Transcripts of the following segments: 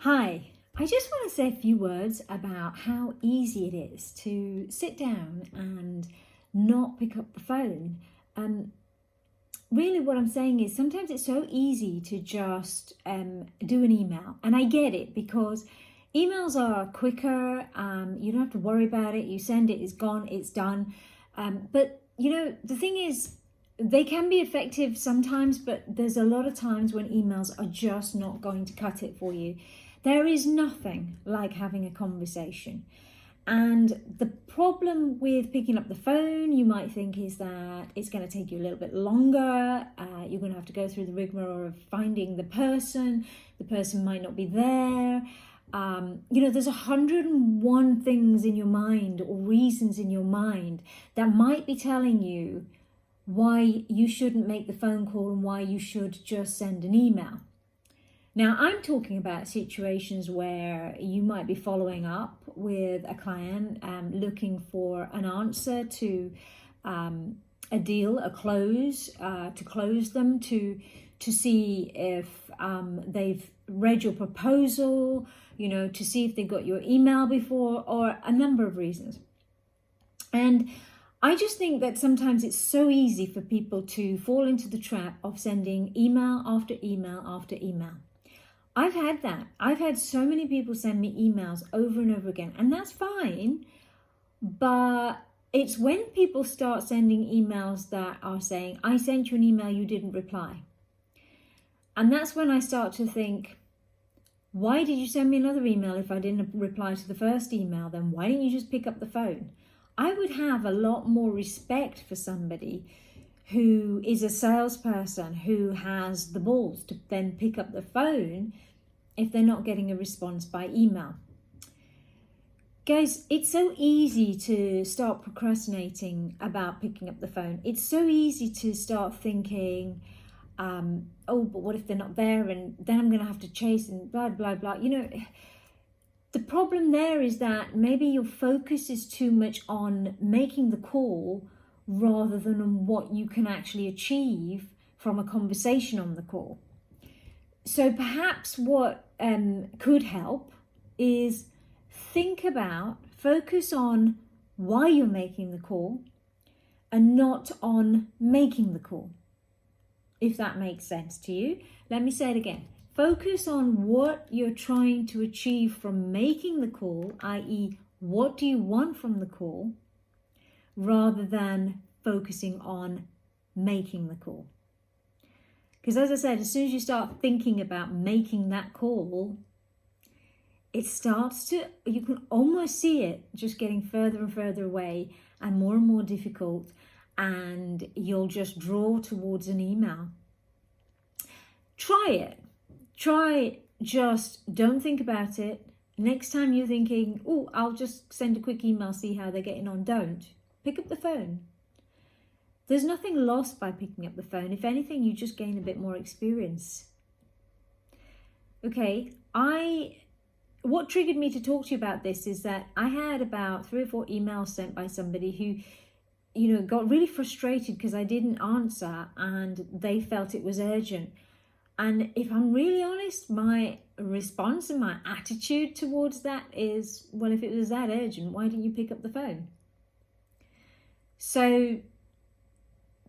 Hi, I just want to say a few words about how easy it is to sit down and not pick up the phone. Really, what I'm saying is sometimes it's so easy to just do an email, and I get it because emails are quicker. You don't have to worry about it. You send it, it's gone, it's done. But the thing is, they can be effective sometimes, but there's a lot of times when emails are just not going to cut it for you. There is nothing like having a conversation. And the problem with picking up the phone, you might think, is that it's going to take you a little bit longer. You're going to have to go through the rigmarole of finding the person. The person might not be there. There's 101 things in your mind or reasons in your mind that might be telling you why you shouldn't make the phone call and why you should just send an email. Now, I'm talking about situations where you might be following up with a client looking for an answer to a deal, a close, to close them, to see if they've read your proposal, to see if they got your email before, or a number of reasons. And I just think that sometimes it's so easy for people to fall into the trap of sending email after email after email. I've had that. I've had so many people send me emails over and over again, and that's fine. But it's when people start sending emails that are saying, I sent you an email, you didn't reply. And that's when I start to think, why did you send me another email if I didn't reply to the first email? Then why didn't you just pick up the phone? I would have a lot more respect for somebody who is a salesperson who has the balls to then pick up the phone if they're not getting a response by email. Guys, it's so easy to start procrastinating about picking up the phone. It's so easy to start thinking, but what if they're not there, and then I'm going to have to chase and blah, blah, blah. The problem there is that maybe your focus is too much on making the call rather than on what you can actually achieve from a conversation on the call. So perhaps what could help is focus on why you're making the call and not on making the call. If that makes sense to you, let me say it again. Focus on what you're trying to achieve from making the call, i.e., what do you want from the call, rather than focusing on making the call. Because as I said, as soon as you start thinking about making that call, you can almost see it just getting further and further away and more difficult, and you'll just draw towards an email. Try it. Just don't think about it. Next time you're thinking, I'll just send a quick email, see how they're getting on, don't. Pick up the phone. There's nothing lost by picking up the phone. If anything, you just gain a bit more experience. Okay, what triggered me to talk to you about this is that I had about 3 or 4 emails sent by somebody who, got really frustrated because I didn't answer and they felt it was urgent. And if I'm really honest, my response and my attitude towards that is, well, if it was that urgent, why didn't you pick up the phone? So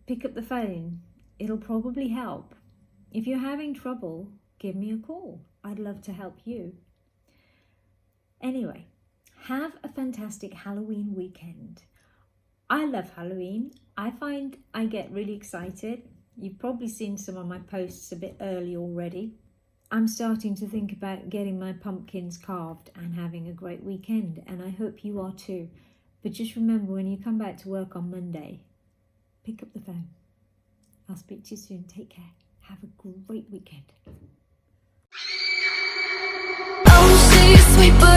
pick up the phone. It'll probably help. If you're having trouble, give me a call. I'd love to help you. Anyway, have a fantastic Halloween weekend. I love Halloween. I find I get really excited. You've probably seen some of my posts a bit early already. I'm starting to think about getting my pumpkins carved and having a great weekend, and I hope you are too. But just remember, when you come back to work on Monday, pick up the phone. I'll speak to you soon. Take care. Have a great weekend. Oh, she's sweet, but